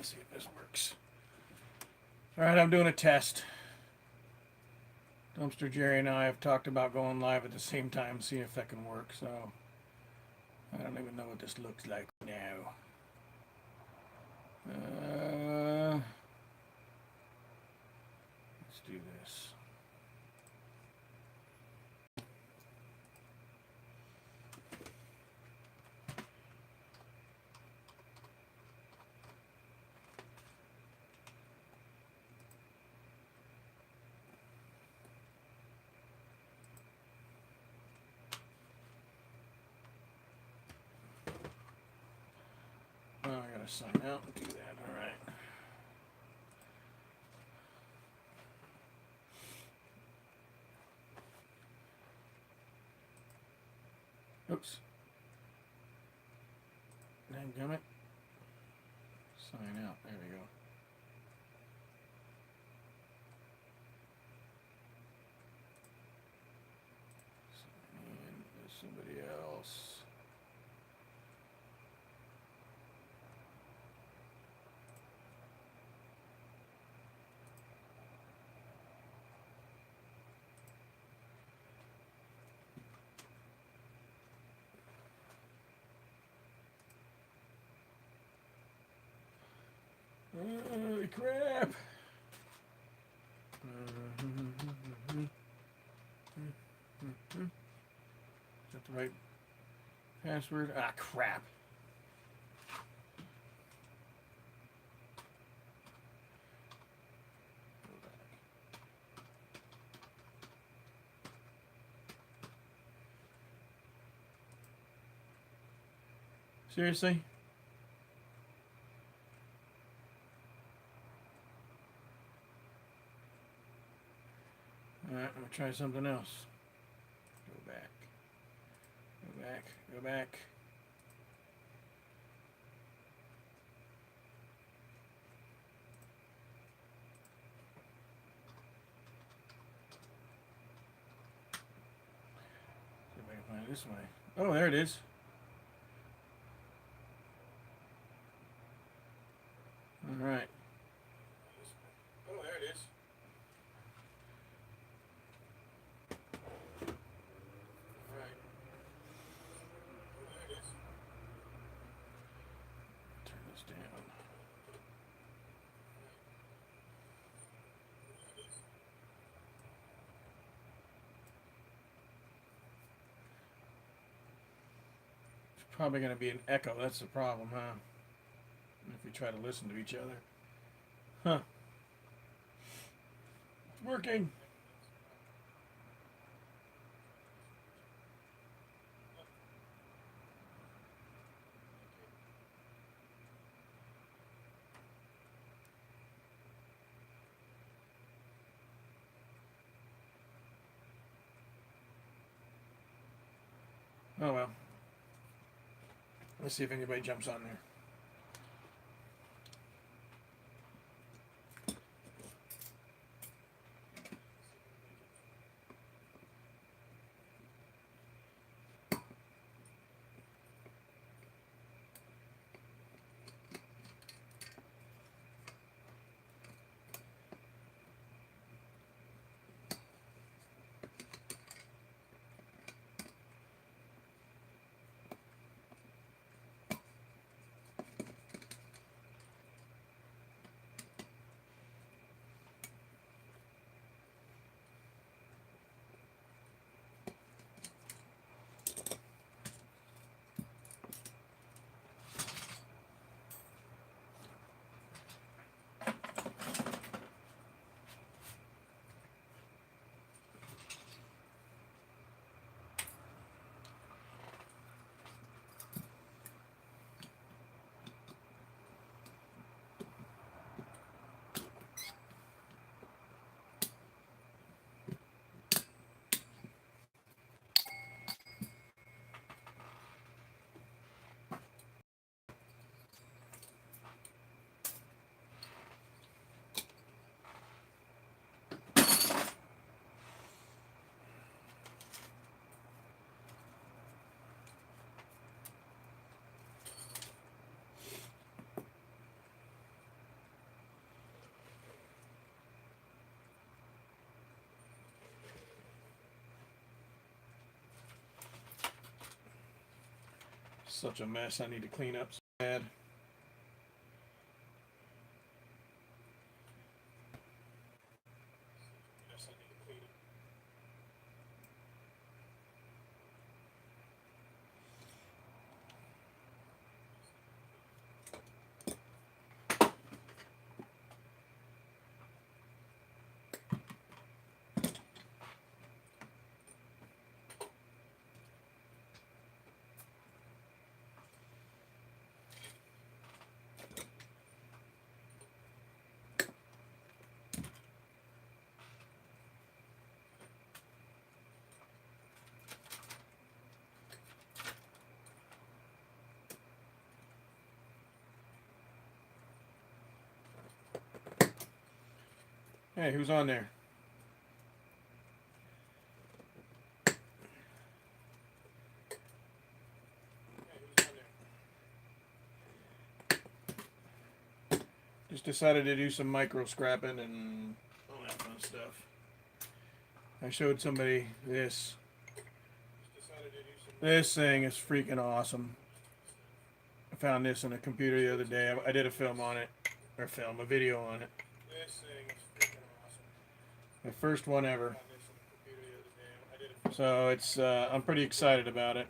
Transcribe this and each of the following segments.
Let's see if this works. All right, I'm doing a test. Dumpster Jerry and I have talked about going live at the same time, see if that can work. So I don't even know what this looks like now. Let's do this. Oh, I gotta sign out and do that. All right. Oops. Dadgummit. Sign out. There we go. Sign in as somebody else. Crap. Is that the right password? Ah, crap. Seriously? Alright, I'm gonna try something else. Go back. Go back. Go back. See if I can find it this way. Oh, there it is. Alright. Oh, there it is. Alright. Oh, there it is. Turn this down. It's probably going to be an echo. That's the problem, huh? If we try to listen to each other. Huh. It's working. Oh well. Let's see if anybody jumps on there. such a mess. I need to clean up so bad. Hey, who's on there? Just decided to do some micro scrapping and all that fun stuff. I showed somebody this. This thing is freaking awesome. I found this on a computer the other day. I did a film on it. Or a video on it. This thing is freaking awesome. My first one ever. So it's, I'm pretty excited about it.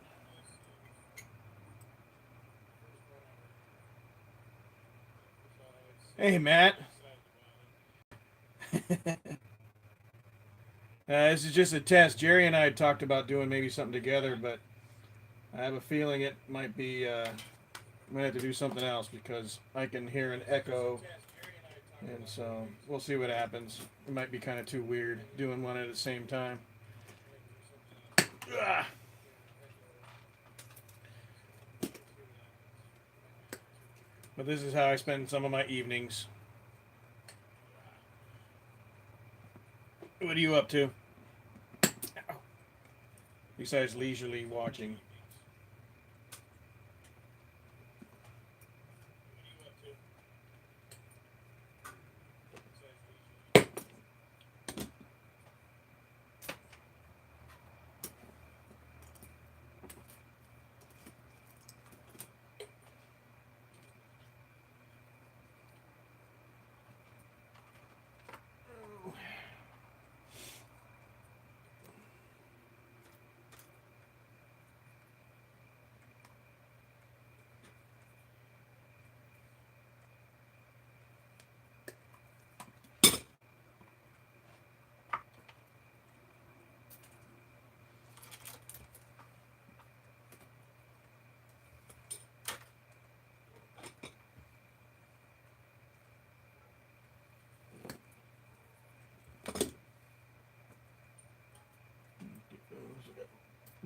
Hey, Matt. This is just a test. Jerry and I had talked about doing maybe something together, but I have a feeling it might be, might have to do something else because I can hear an echo, and so we'll see what happens. It might be kind of too weird doing one at the same time. Ugh. But this is how I spend some of my evenings. What are you up to? Besides leisurely watching.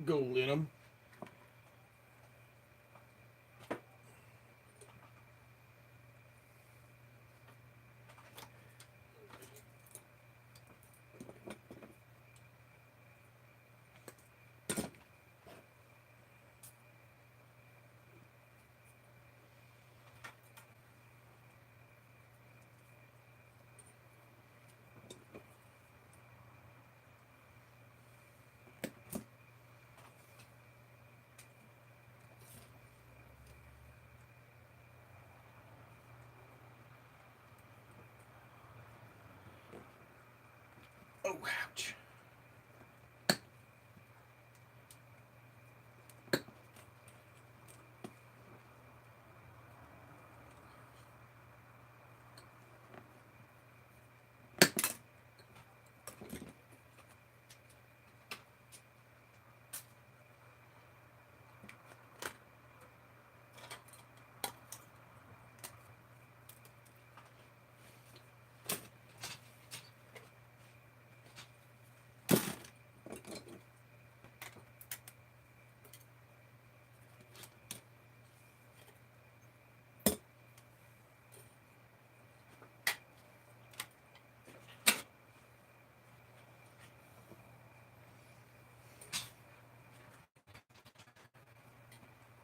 Gold in them. Oh, ouch.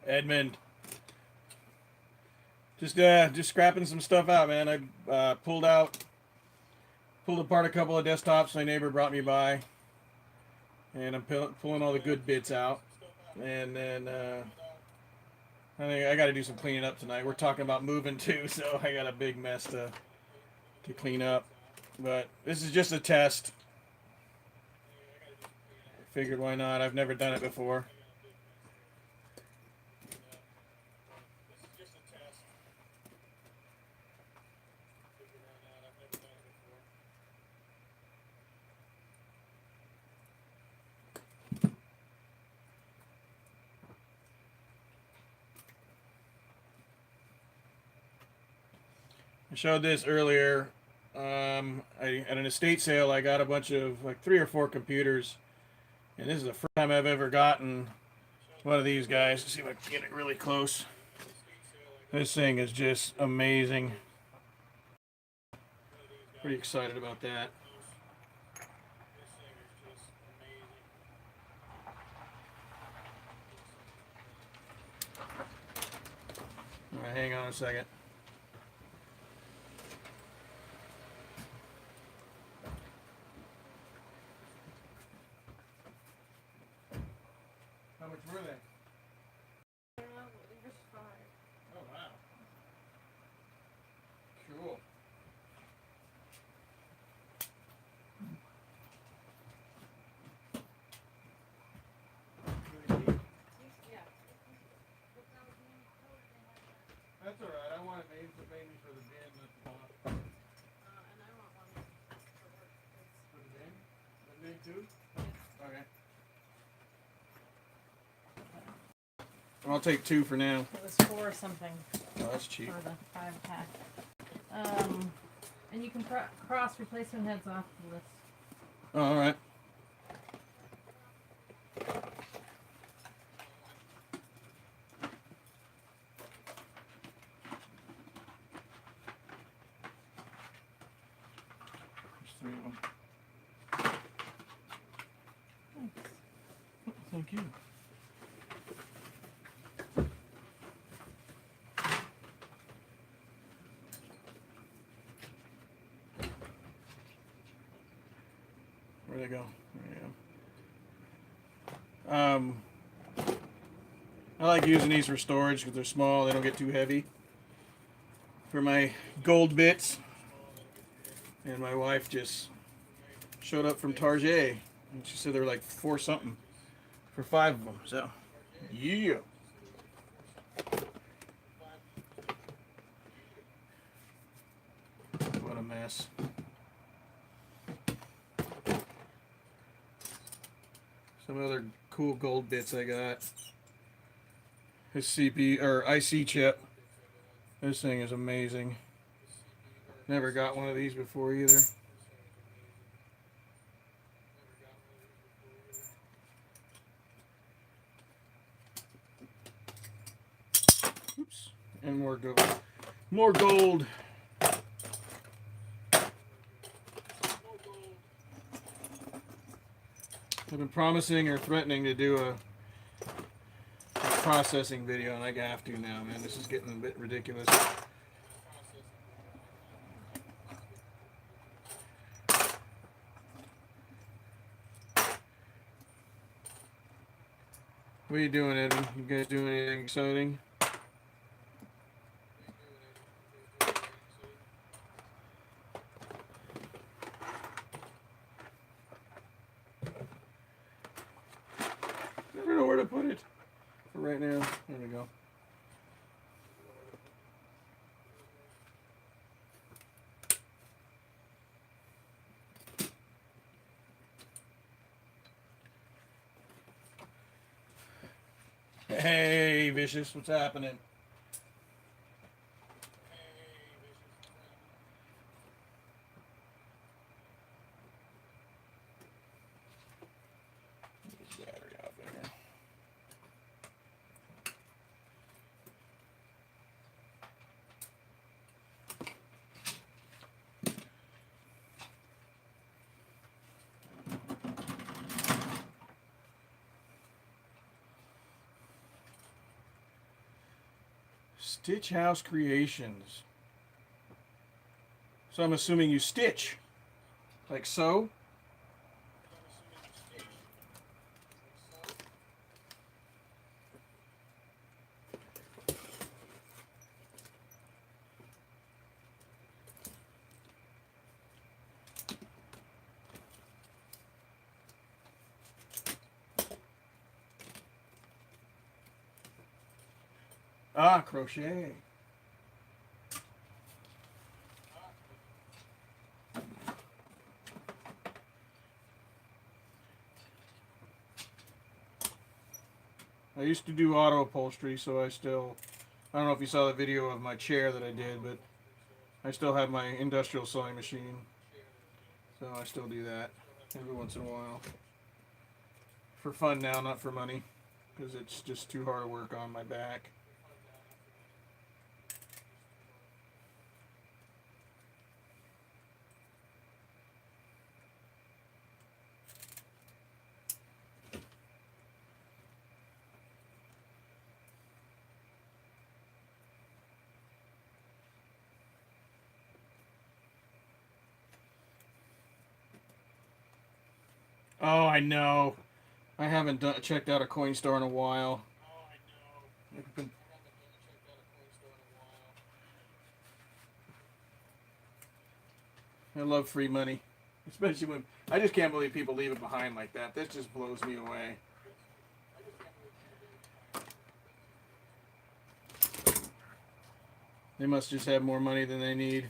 Edmund. Just scrapping some stuff out, man. I pulled apart a couple of desktops my neighbor brought me by, and I'm pulling all the good bits out, and then I think I got to do some cleaning up tonight. We're talking about moving too, so I got a big mess to clean up. But this is just a test. Figured why not? I've never done it before. I showed this earlier. At an estate sale, I got a bunch of like 3 or 4 computers, and this is the first time I've ever gotten one of these guys. Let's see if I can get it really close. This thing is just amazing. Pretty excited about that. All right, hang on a second. How much were they? Oh, wow. Cool. That's all right. I want it mainly for the bin at the top. And I want one for work. For the bin? The bin too? Okay. I'll take 2 for now. It was 4 something Oh, that's cheap. for the 5-pack. And you can cross replacement heads off the list. Oh, all right. There's 3 of them. Thanks. Thank you. Where'd they go? There they go. I like using these for storage because they're small. They don't get too heavy. For my gold bits. And my wife just showed up from Target. And she said they were like 4 something for 5 of them. So, yeah. What a mess. Some other cool gold bits I got. This CP or IC chip. This thing is amazing. Never got one of these before either. Oops. And more gold. More gold. I've been promising or threatening to do a processing video, and I have to now, man. This is getting a bit ridiculous. What are you doing, Evan? You guys doing anything exciting? Never know where to put it. For right now, there we go. Hey, Vicious, what's happening? Get the battery out there. Stitch House Creations. So I'm assuming you stitch. Like so? Ah, crochet. I used to do auto upholstery, so I don't know if you saw the video of my chair that I did, but I still have my industrial sewing machine. So I still do that every once in a while. For fun now, not for money, because it's just too hard to work on my back. Oh, I know. I haven't checked out a coin store in a while. I've been- I love free money, especially when I just can't believe people leave it behind like that. That just blows me away. They must just have more money than they need.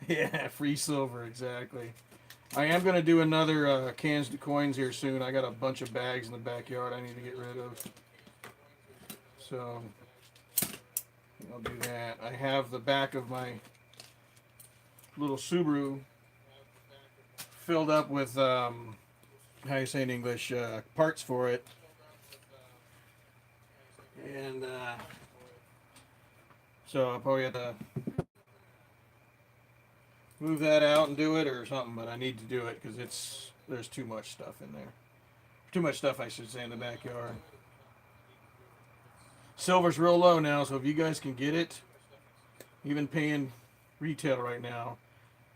Yeah, free silver, exactly. I am going to do another cans to coins here soon. I got a bunch of bags in the backyard I need to get rid of. So I'll do that. I have the back of my little Subaru filled up with, how you say in English, parts for it. And so I'll probably have to move that out and do it or something, but I need to do it because there's too much stuff in there. Too much stuff, I should say, in the backyard. Silver's real low now, so if you guys can get it, even paying retail right now,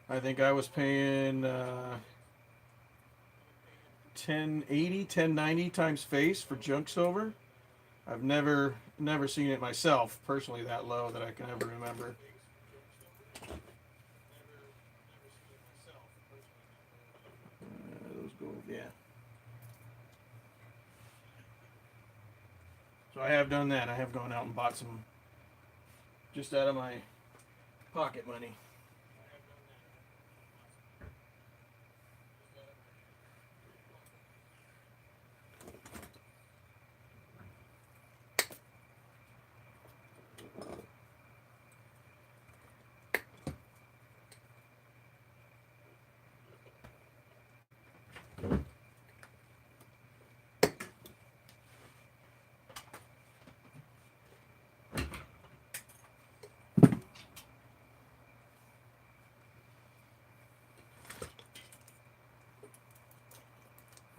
I think I was paying 1080, 1090 times face for junk silver. I've never seen it myself personally that low that I can ever remember. Those gold, yeah. So I have done that. I have gone out and bought some just out of my pocket money.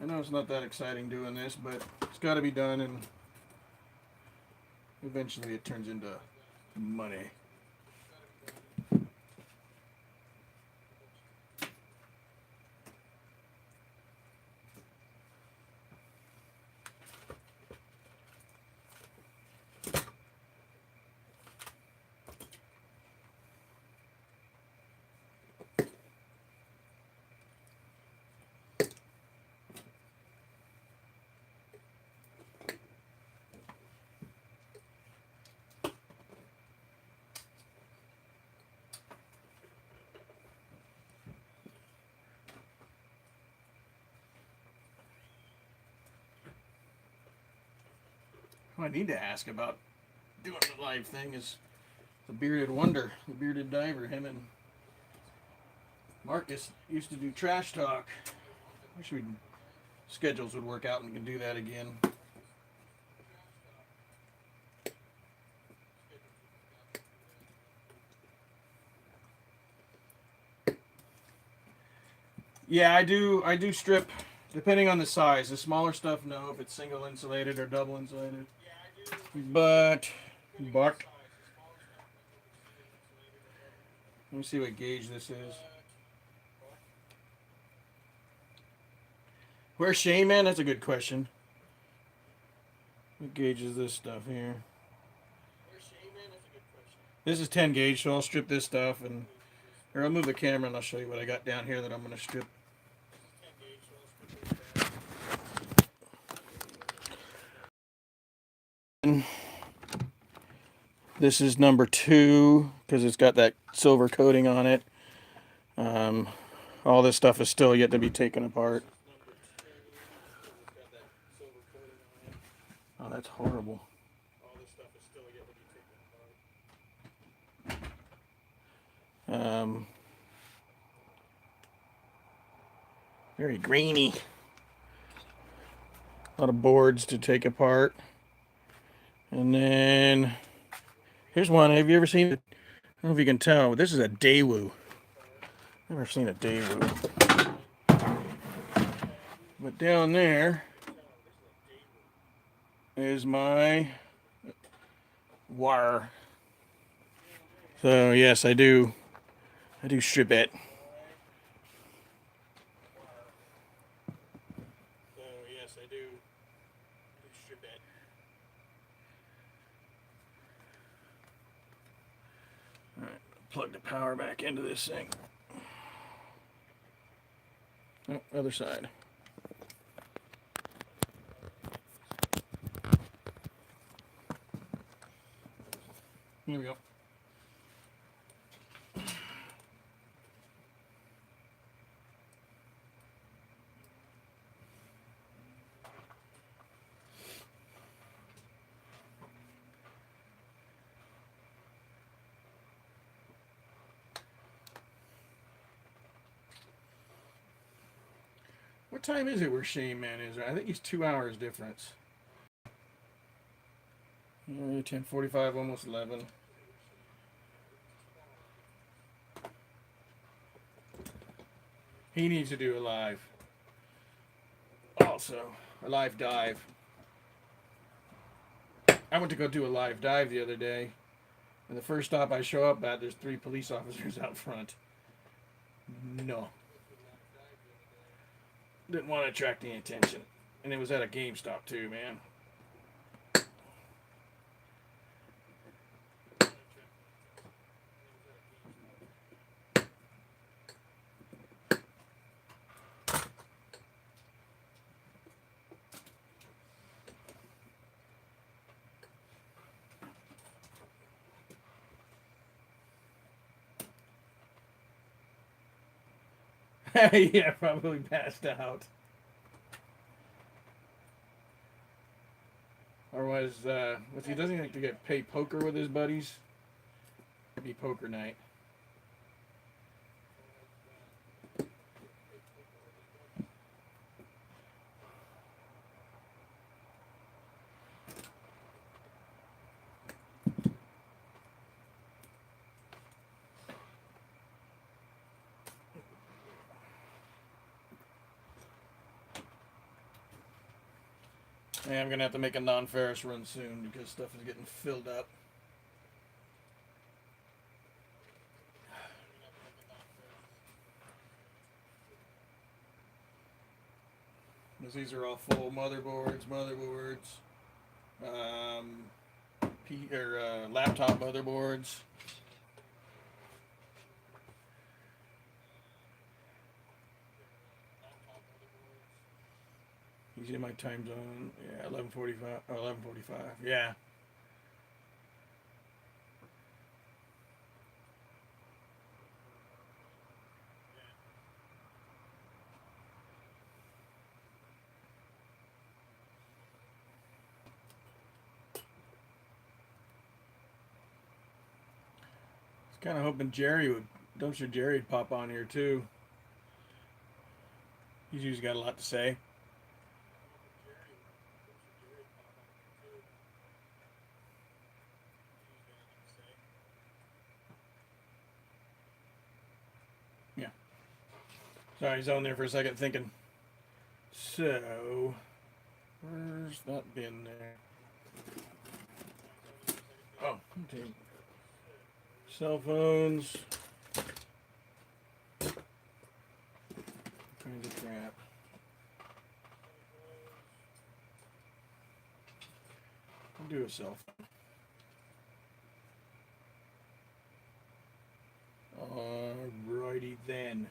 I know it's not that exciting doing this, but it's got to be done, and eventually it turns into money. What I need to ask about doing the live thing is the bearded wonder, the bearded diver. Him and Marcus used to do trash talk. Wish we schedules would work out and we can do that again. Yeah, I do strip depending on the size. The smaller stuff, no, if it's single insulated or double insulated. But let me see what gauge this is. Where's Shane, man? That's a good question. What gauge is this stuff here? This is 10 gauge, so I'll strip this stuff and or I'll move the camera and I'll show you what I got down here that I'm going to strip. This is number 2 because it's got that silver coating on it. All this stuff is still yet to be taken apart. Oh, that's horrible. Very grainy. A lot of boards to take apart. And then here's one. Have you ever seen it? I don't know if you can tell, but this is a Daewoo. Never seen a Daewoo. But down there is my wire. So yes, I do strip it. All right, plug the power back into this thing. Oh, other side. Here we go. What time is it where Shane Man is? I think he's 2 hours difference. 10:45, almost 11. He needs to do a live. Also, a live dive. I went to go do a live dive the other day, and the first stop I show up at, there's 3 police officers out front. No. Didn't want to attract any attention. And it was at a GameStop too, man. Yeah, probably passed out. Otherwise, if he doesn't like to get play poker with his buddies, it'd be poker night. Yeah, I'm gonna have to make a non-ferrous run soon because stuff is getting filled up. Because these are all full motherboards, laptop motherboards. You see my time zone? Yeah, 11:45. Oh, 11:45. Yeah. I was kind of hoping Dumpster Jerry would pop on here too. He's usually got a lot to say. Yeah. Sorry, he's on there for a second thinking. So, where's that bin there? Oh, okay. Cell phones. Kinds of crap. I'll do a cell phone. priority then.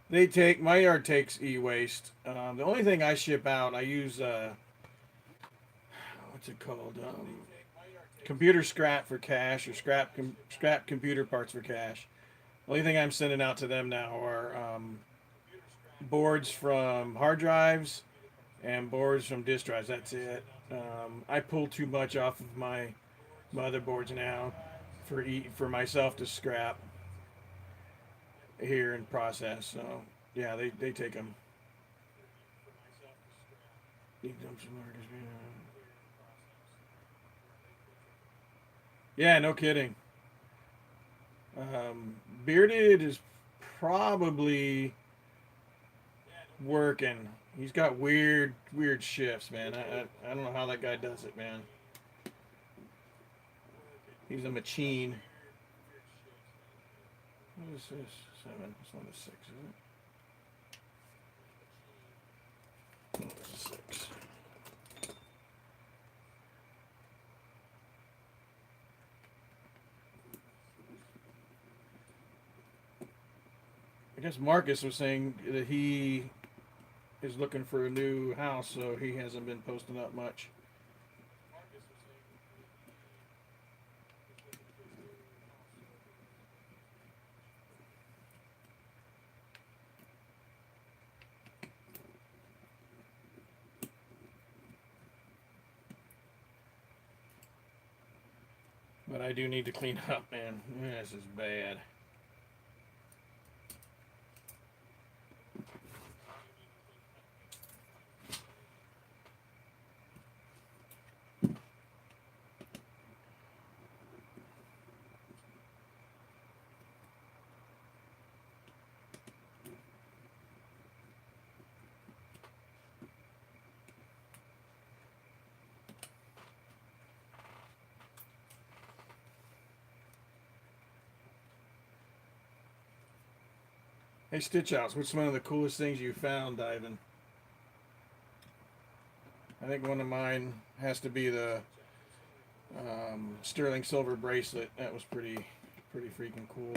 They take, my yard takes e-waste. The only thing I ship out, I use what's it called? Computer scrap for cash, or scrap computer parts for cash. The only thing I'm sending out to them now are boards from hard drives and boards from disk drives. That's it. I pull too much off of my motherboards now for myself to scrap here and process. So yeah, they take them. Yeah, no kidding. Bearded is probably working. He's got weird shifts, man. I don't know how that guy does it, man. He's a machine. What is this? 7. It's not a 6, is it? No, it's a 6. I guess Marcus was saying that he is looking for a new house, so he hasn't been posting up much. But I do need to clean up, man. This is bad. Hey, Stitch House, what's one of the coolest things you found diving? I think one of mine has to be the sterling silver bracelet. That was pretty freaking cool.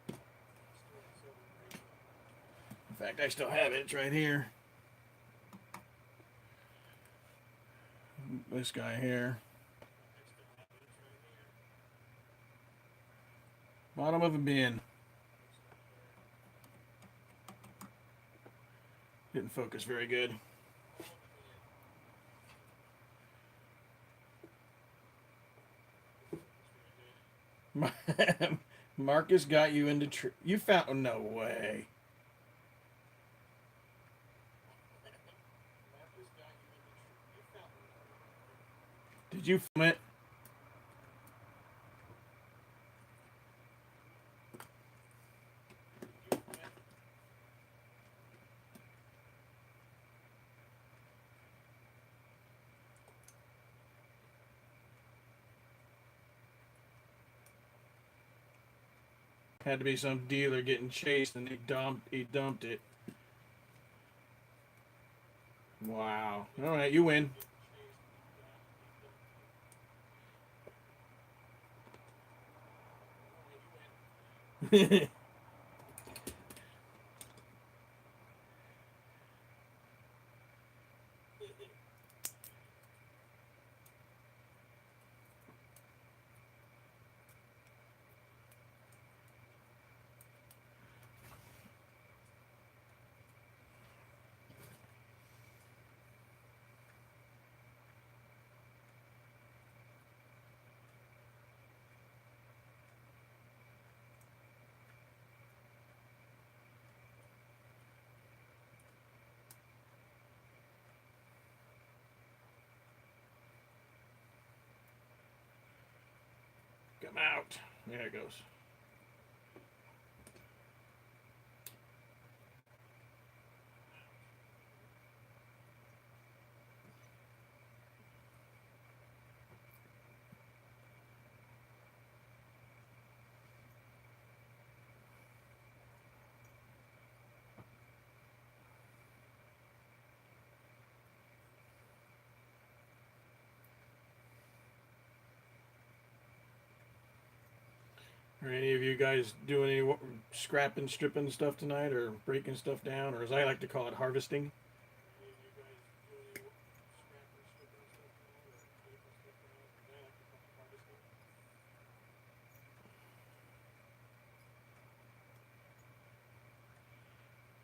In fact, I still have it. It's right here. This guy here. Bottom of a bin. Didn't focus very good. Marcus got you into you found, no way. Did you film it? Had to be some dealer getting chased, and he dumped it. Wow. All right, you win. Come out. There it goes. Are any of you guys doing any scrapping, stripping stuff tonight, or breaking stuff down, or as I like to call it, harvesting?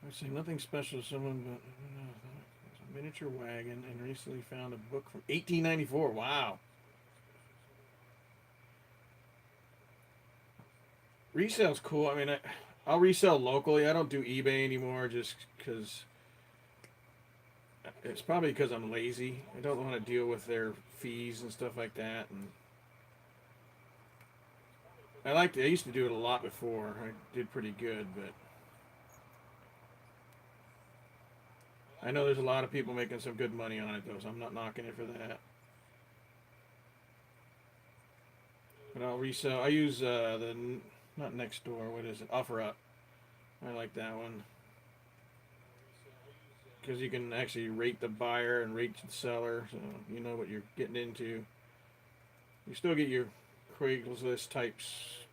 I'd say nothing special. Someone, but a miniature wagon, and recently found a book from 1894. Wow. Resale's cool. I mean, I'll resell locally. I don't do eBay anymore just because it's probably because I'm lazy. I don't want to deal with their fees and stuff like that. And I used to do it a lot before. I did pretty good, but I know there's a lot of people making some good money on it though, so I'm not knocking it for that. But I'll resell. I use the not next door. What is it? Offer Up. I like that one because you can actually rate the buyer and rate the seller, so you know what you're getting into. You still get your Craigslist types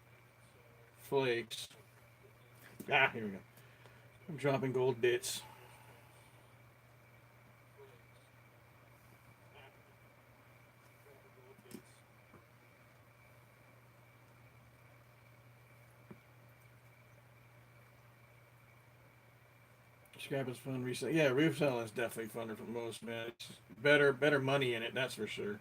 flakes. Ah, here we go. I'm dropping gold bits. Scrap is fun. Resell. Yeah, reselling is definitely funner for most, man. It's better money in it. That's for sure.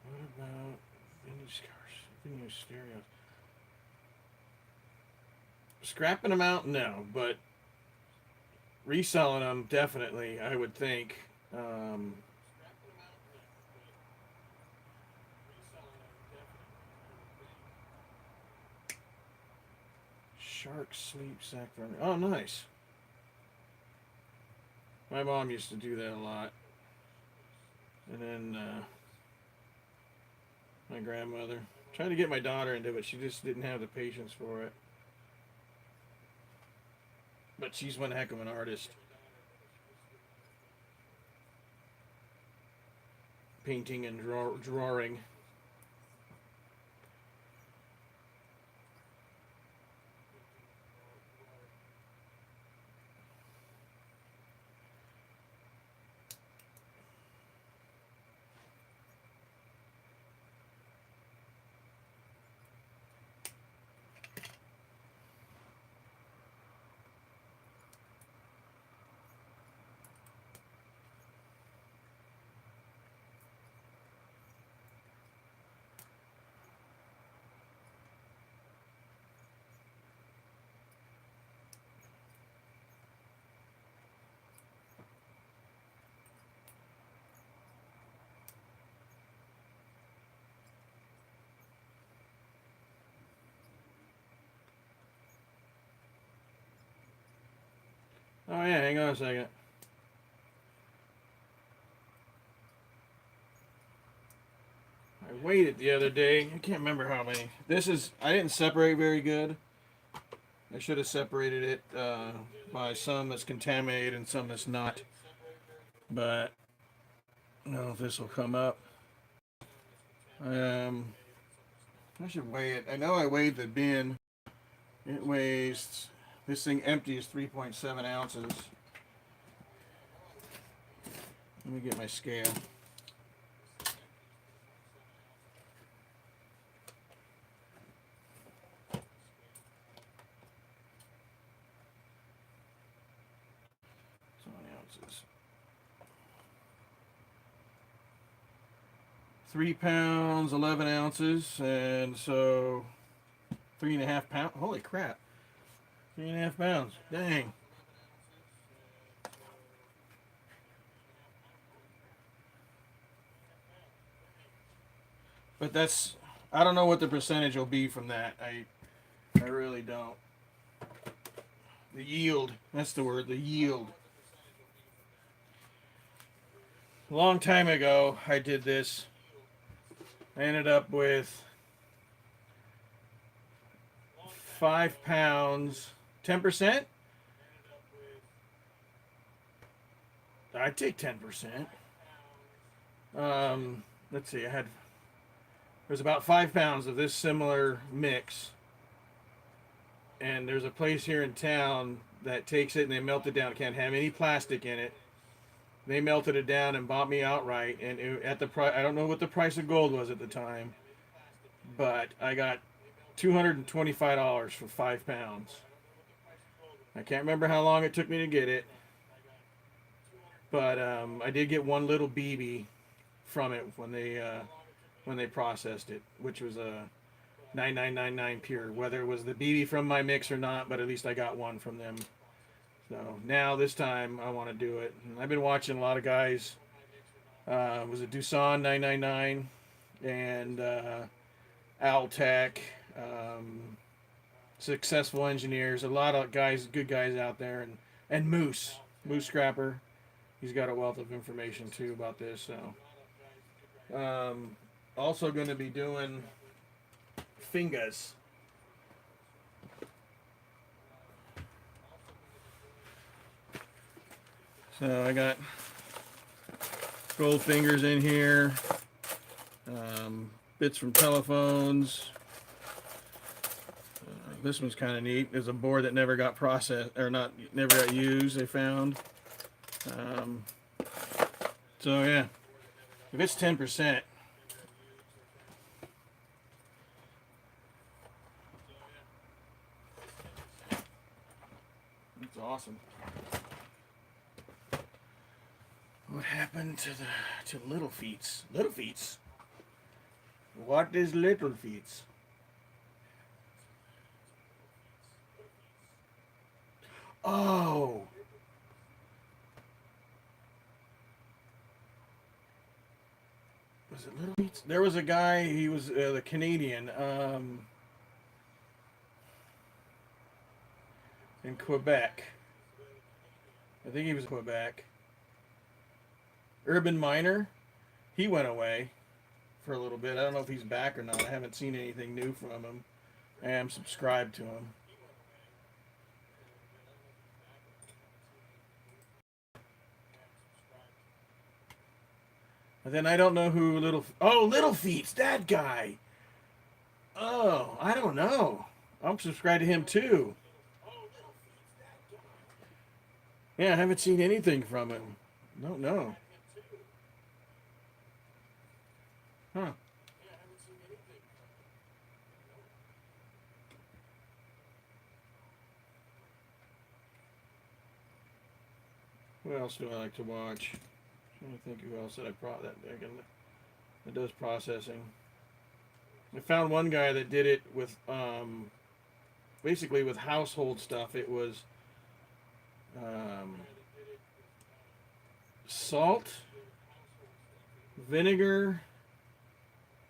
What about vintage cars? Vintage stereos. Scrapping them out, no, but reselling them definitely. I would think. Um, Shark sleep sack for. Oh, nice. My mom used to do that a lot, and then my grandmother tried to get my daughter into it. She just didn't have the patience for it. But she's one heck of an artist. Painting and drawing. Oh yeah, hang on a second. I weighed it the other day. I can't remember how many. I didn't separate very good. I should have separated it by some that's contaminated and some that's not. But I don't know if this will come up. Um, I should weigh it. I know I weighed the bin. It weighs, this thing empty is 3.7 ounces. Let me get my scale. So many ounces. 3 pounds, 11 ounces, and so 3.5 pounds. Holy crap. 3.5 pounds. Dang. But I don't know what the percentage will be from that. I really don't. The yield. That's the word. The yield. A long time ago, I did this. I ended up with 5 pounds, 10%. I'd take 10%. Let's see. There's about 5 pounds of this similar mix, and there's a place here in town that takes it and they melt it down. Can't have any plastic in it. They melted it down and bought me outright, and at the price, I don't know what the price of gold was at the time, but I got $225 for 5 pounds. I can't remember how long it took me to get it, but I did get one little BB from it when they processed it, which was a 9999 pure. Whether it was the BB from my mix or not, but at least I got one from them. So now this time I want to do it. And I've been watching a lot of guys. Was it Doosan 999 and Altec, successful engineers. A lot of guys, good guys out there, and Moose Scrapper. He's got a wealth of information too about this. So also going to be doing fingers. So I got gold fingers in here, bits from telephones. This one's kind of neat. There's a board that never got processed, or never got used. They found. So yeah, if it's 10%, that's awesome. What happened to Little Feets? Little Feets? What is Little Feets? Oh. Was it Little Feets? There was a guy, he was the Canadian, in Quebec. I think he was in Quebec. Urban Miner, he went away for a little bit. I don't know if he's back or not. I haven't seen anything new from him. I am subscribed to him. And then I don't know who Little Feet's that guy. Oh, I don't know. I'm subscribed to him too. Yeah, I haven't seen anything from him. Don't know. Huh. What else do I like to watch? I'm trying to think who else that that does processing. I found one guy that did it with basically with household stuff. It was salt, vinegar,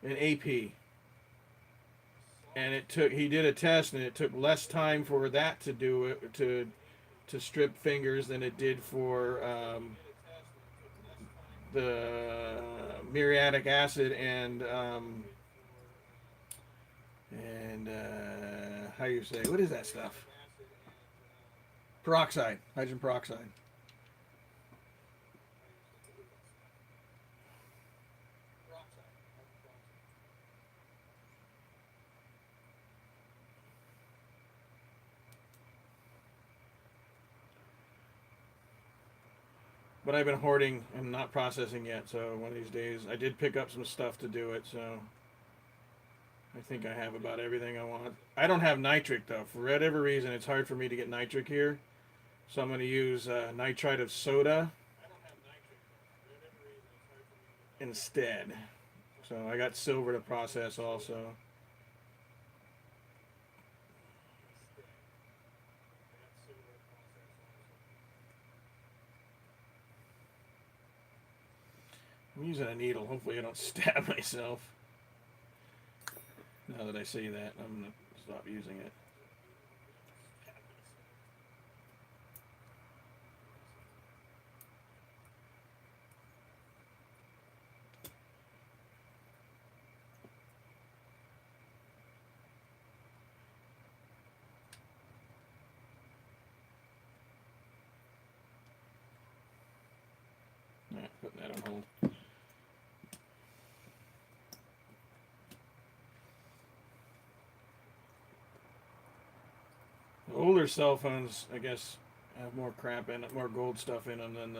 and AP. And he did a test, and it took less time for that to do it to strip fingers than it did for the muriatic acid and how you say, what is that stuff? Peroxide, hydrogen peroxide. But I've been hoarding and not processing yet, so one of these days I did pick up some stuff to do it, so I think I have about everything I want. I don't have nitric though. For whatever reason, it's hard for me to get nitric here, so I'm going to use nitrite of soda instead. So I got silver to process also. I'm using a needle. Hopefully I don't stab myself. Now that I say that, I'm going to stop using it. older cell phones, I guess, have more crap in it, more gold stuff in them than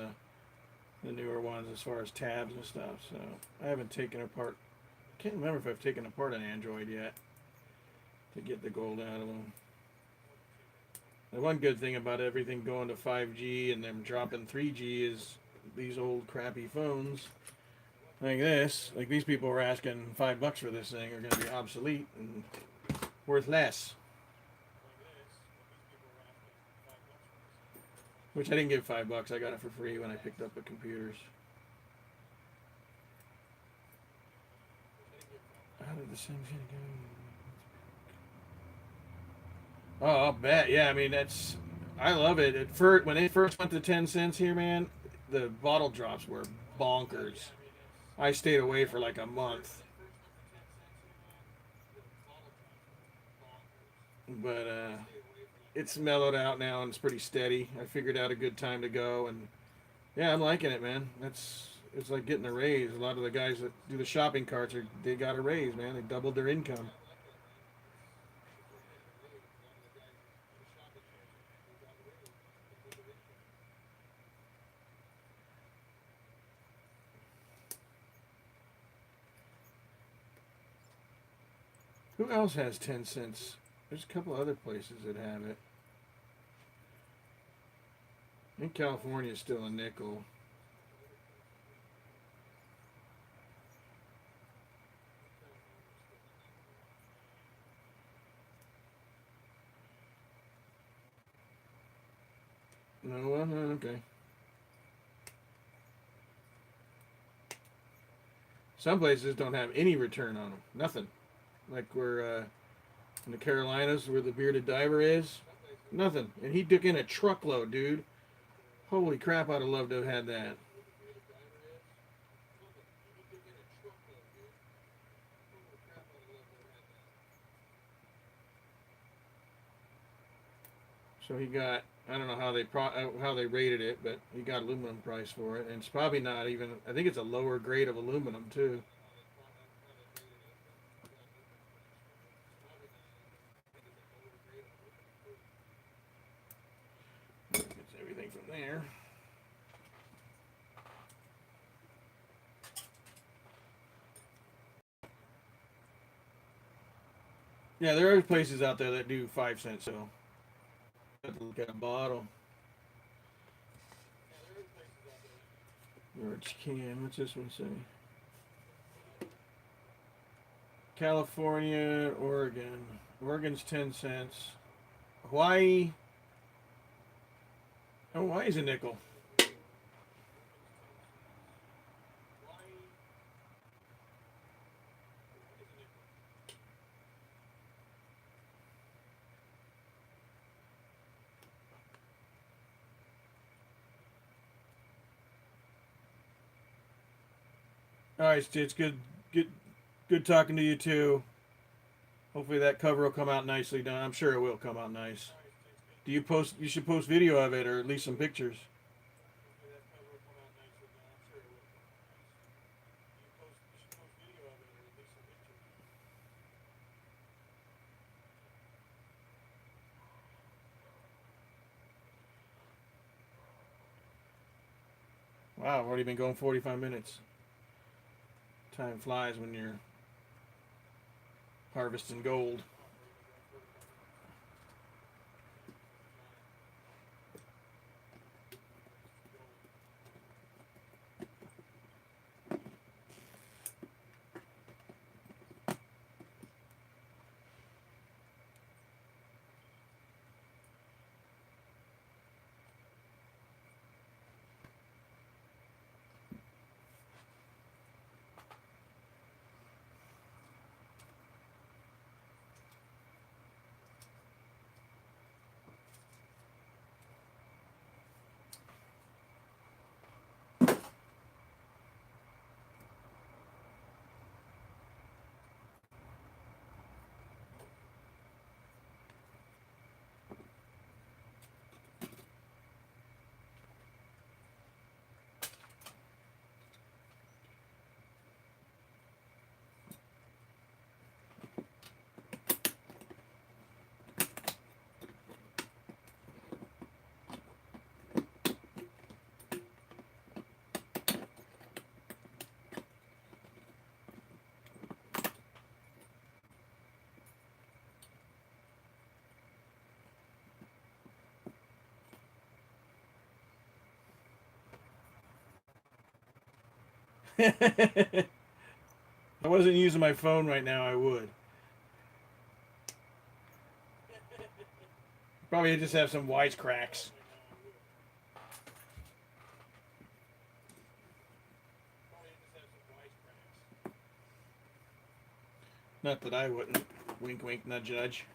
the newer ones as far as tabs and stuff. So I haven't taken apart. Can't remember if I've taken apart an Android yet to get the gold out of them. The one good thing about everything going to 5G and them dropping 3G is these old crappy phones like this. Like these people were asking $5 for this thing are going to be obsolete and worth less. Which I didn't give $5. I got it for free when I picked up the computers. How did the same shit go? Oh, I'll bet. Yeah, I mean that's. I love it. When it first went to 10 cents here, man, the bottle drops were bonkers. I stayed away for like a month. But it's mellowed out now and it's pretty steady. I figured out a good time to go, and yeah, I'm liking it, man. It's like getting a raise. A lot of the guys that do the shopping carts they got a raise, man. They doubled their income. Who else has 10 cents? There's a couple other places that have it. I think California is still a nickel. No, well, okay. Some places don't have any return on them. Nothing. Like where in the Carolinas, where the bearded diver is, nothing. And he took in a truckload, dude. Holy crap! I'd have loved to have had that. So he got. I don't know how they rated it, but he got aluminum price for it, and it's probably not even. I think it's a lower grade of aluminum too. Gets everything from there. Yeah, there are places out there that do 5 cents. So have to look at a bottle. Orange can. What's this one say? California, Oregon. Oregon's 10 cents. Hawaii. Oh, Hawaii's a nickel. All right, it's good talking to you too. Hopefully that cover will come out nicely done. I'm sure it will come out nice. Do you post? You should post video of it or at least some pictures. Wow, I've already been going 45 minutes. Time flies when you're harvesting gold. If I wasn't using my phone right now, I would. Probably just have some wisecracks. Not that I wouldn't. Wink, wink, nudge, nudge.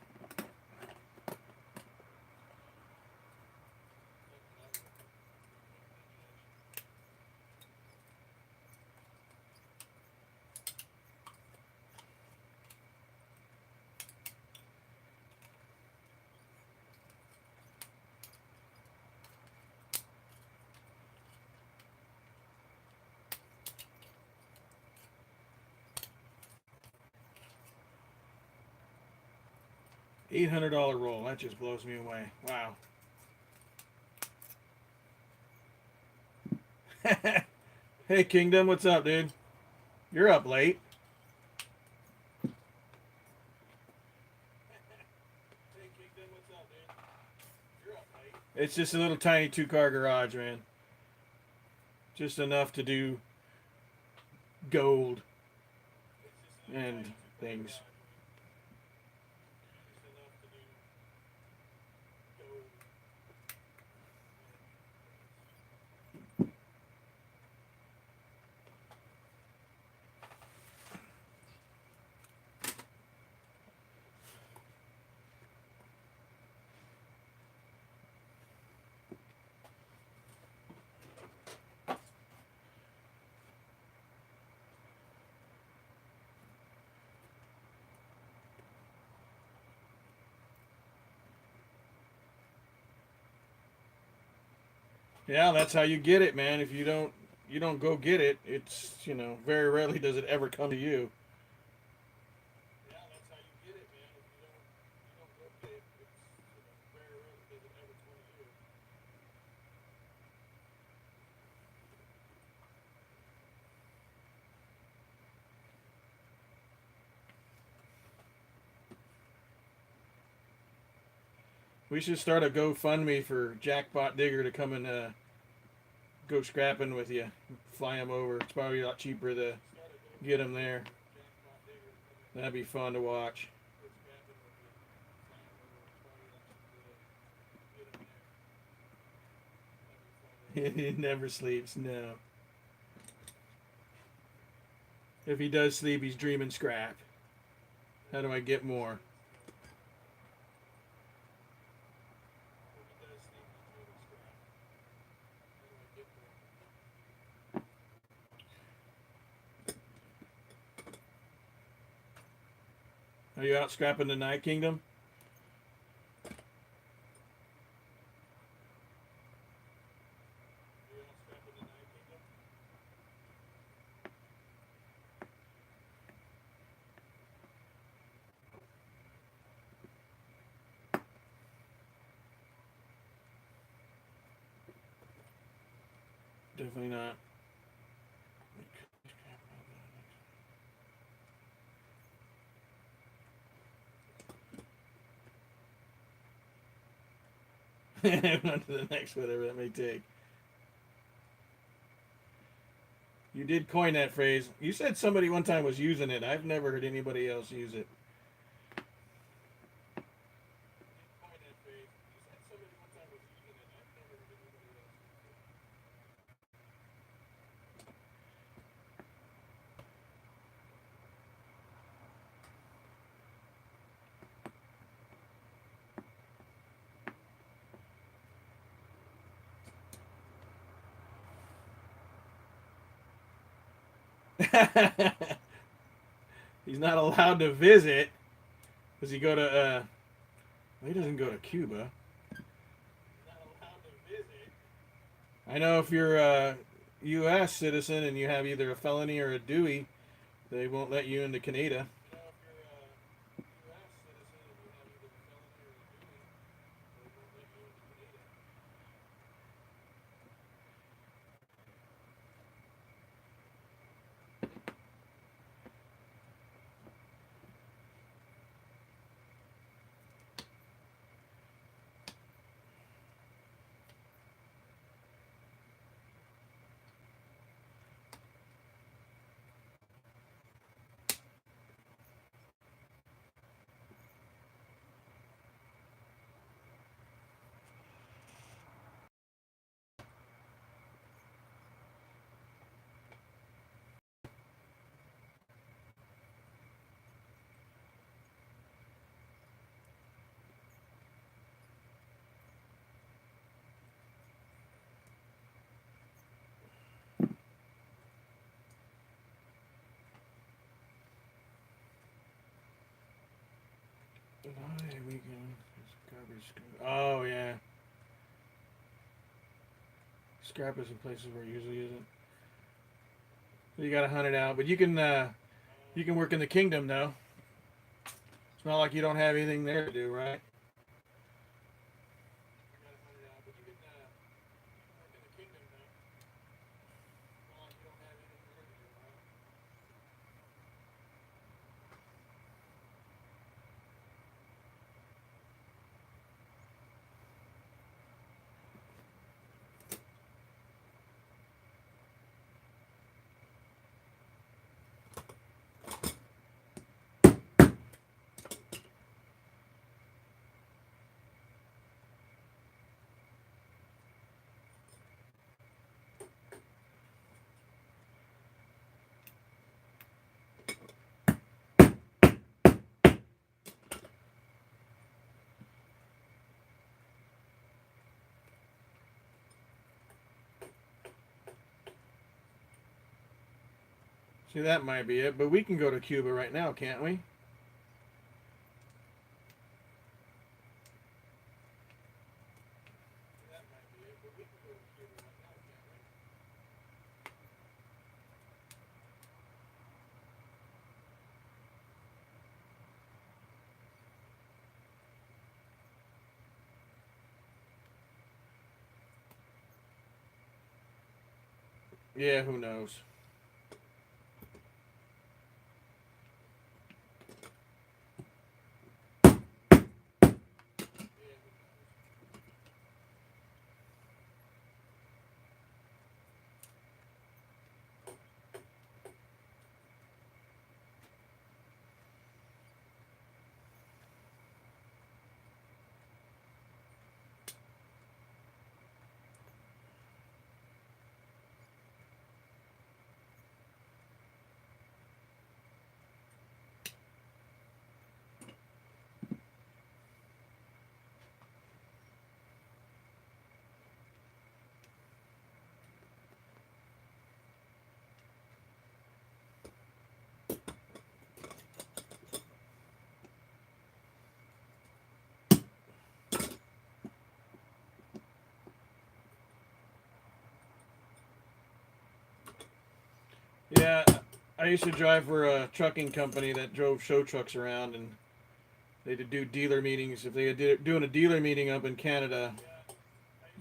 $800 roll. That just blows me away. Wow. Hey, Kingdom, what's up, dude? You're up late. It's just a little tiny 2-car garage, man. Just enough to do gold and things. Yeah, that's how you get it, man. If you don't go get it, it's, very rarely does it ever come to you. We should start a GoFundMe for Jackpot Digger to come and go scrapping with you. Fly him over. It's probably a lot cheaper to get him there. That'd be fun to watch. He never sleeps, no. If he does sleep, he's dreaming scrap. How do I get more? Are you out scrapping tonight, Kingdom? Definitely not. On to the next, whatever that may take. You did coin that phrase. You said somebody one time was using it. I've never heard anybody else use it. He's not allowed to visit. Does he go to? Well, he doesn't go to Cuba. I know if you're a U.S. citizen and you have either a felony or a Dewey, they won't let you into Canada. Oh yeah, scrap is in places where it usually isn't. So you gotta hunt it out, but you can work in the kingdom though. It's not like you don't have anything there to do, right? See, that might be it, but we can go to Cuba right now, can't we? Yeah, who knows? Yeah, I used to drive for a trucking company that drove show trucks around, and they did do dealer meetings. If they did doing a dealer meeting up in Canada,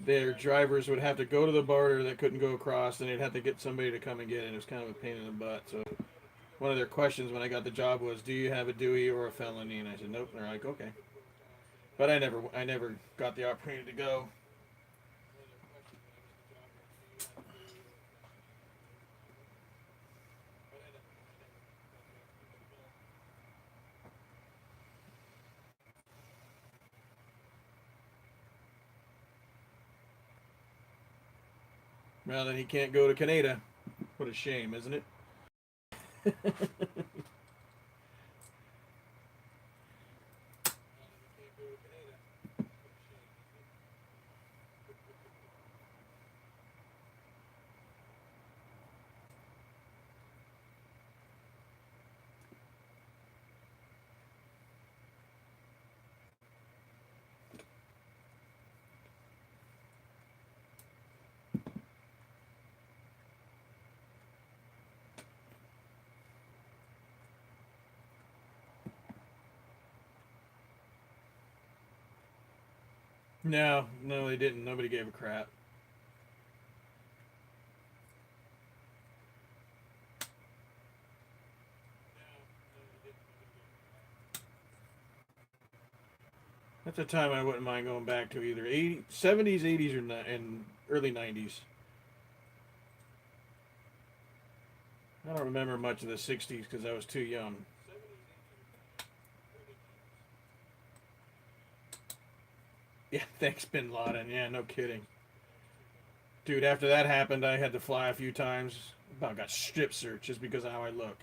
their drivers would have to go to the border that couldn't go across, and they'd have to get somebody to come and get it. It was kind of a pain in the butt. So one of their questions when I got the job was, "Do you have a Dewey or a felony?" And I said, "Nope." And they're like, "Okay," but I never got the opportunity to go. Well, then he can't go to Canada. What a shame, isn't it? No, no, they didn't. Nobody gave a crap. That's a time I wouldn't mind going back to either 80, 70s, 80s, or and early 90s. I don't remember much of the 60s because I was too young. Yeah, thanks, Bin Laden. Yeah, no kidding. Dude, after that happened, I had to fly a few times. About got strip searched just because of how I look.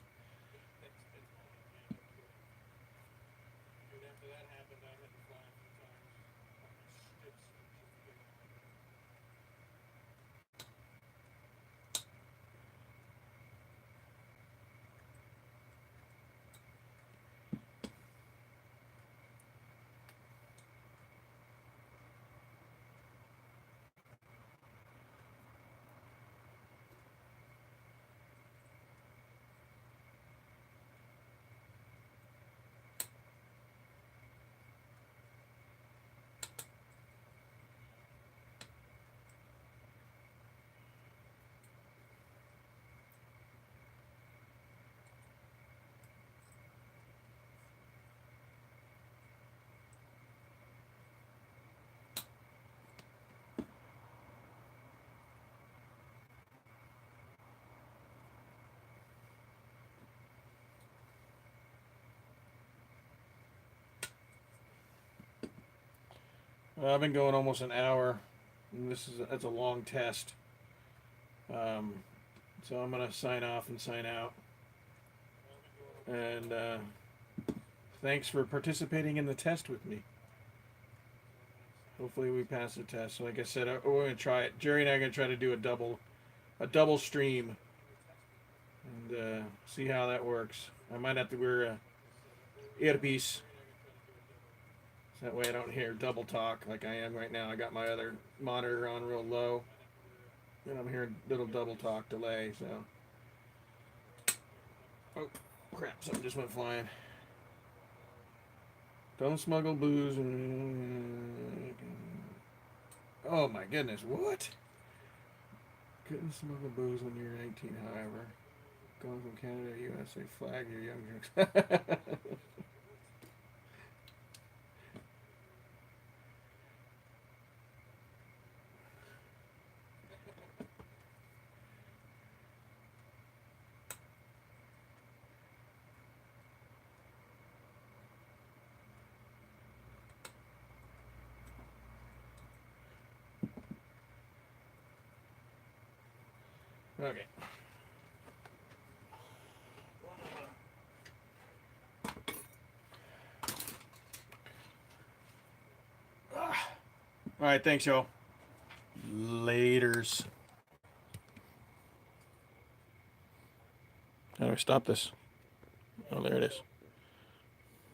I've been going almost an hour. And that's a long test. So I'm gonna sign off and sign out. And thanks for participating in the test with me. Hopefully we pass the test. So like I said, we're gonna try it. Jerry and I are gonna try to do a double stream, and see how that works. I might have to wear a earpiece. So that way I don't hear double talk like I am right now. I got my other monitor on real low, and I'm hearing little double talk delay. So, oh crap! Something just went flying. Don't smuggle booze. Oh my goodness! What? Couldn't smuggle booze when you're 18, however. Going from Canada to USA, flag your younger. Okay. All right, thanks, y'all. Laters. How do I stop this? Oh, there it is.